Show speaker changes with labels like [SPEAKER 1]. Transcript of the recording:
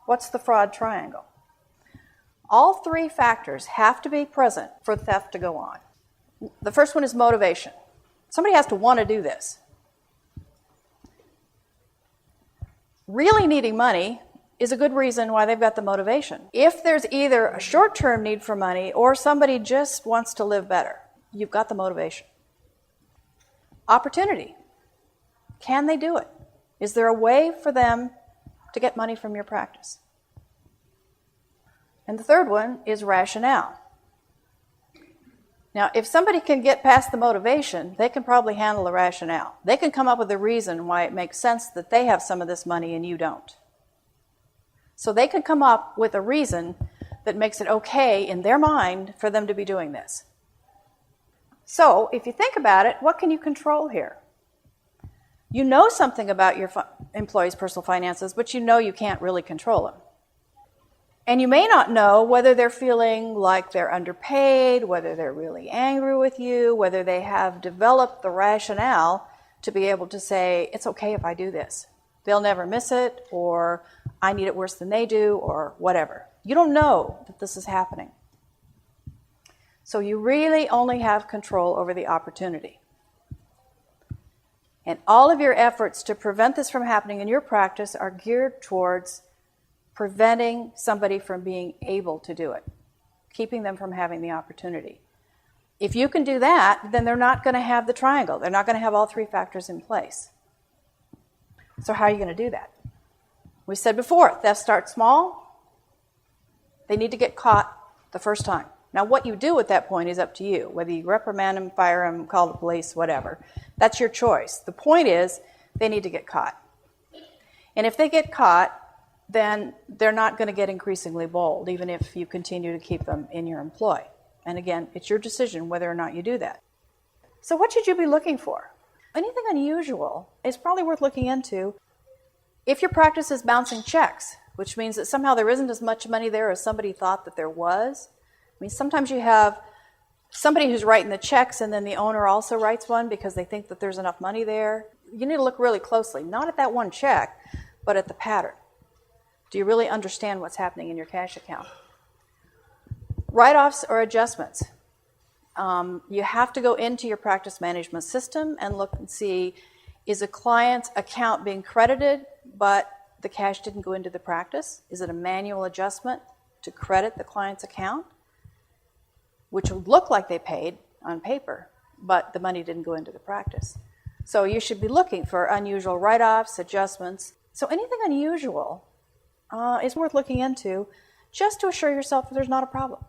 [SPEAKER 1] What's the fraud triangle? All three factors have to be present for theft to go on. The first one is motivation. Somebody has to want to do this. Really needing money is a good reason why they've got the motivation. If there's either a short-term need for money or somebody just wants to live better, you've got the motivation. Opportunity. Can they do it? Is there a way for them to get money from your practice? And the third one is rationale. Now, if somebody can get past the motivation, they can probably handle the rationale. They can come up with a reason why it makes sense that they have some of this money and you don't. So they can come up with a reason that makes it okay in their mind for them to be doing this. So, if you think about it, what can you control here? You know something about your employees' personal finances, but you know you can't really control them. And you may not know whether they're feeling like they're underpaid, whether they're really angry with you, whether they have developed the rationale to be able to say, it's okay if I do this. They'll never miss it, or I need it worse than they do, or whatever. You don't know that this is happening. So you really only have control over the opportunity. And all of your efforts to prevent this from happening in your practice are geared towards preventing somebody from being able to do it, keeping them from having the opportunity. If you can do that, then they're not going to have the triangle. They're not going to have all three factors in place. So how are you going to do that? We said before, theft starts small. They need to get caught the first time. Now, what you do at that point is up to you, whether you reprimand them, fire them, call the police, whatever. That's your choice. The point is, they need to get caught. And if they get caught, then they're not going to get increasingly bold, even if you continue to keep them in your employ. And again, it's your decision whether or not you do that. So what should you be looking for? Anything unusual is probably worth looking into. If your practice is bouncing checks, which means that somehow there isn't as much money there as somebody thought that there was. I mean, sometimes you have somebody who's writing the checks and then the owner also writes one because they think that there's enough money there. You need to look really closely, not at that one check, but at the pattern. Do you really understand what's happening in your cash account? Write-offs or adjustments. You have to go into your practice management system and look and see, is a client's account being credited, but the cash didn't go into the practice? Is it a manual adjustment to credit the client's account, which would look like they paid on paper, but the money didn't go into the practice? So you should be looking for unusual write-offs, adjustments. So anything unusual is worth looking into just to assure yourself that there's not a problem.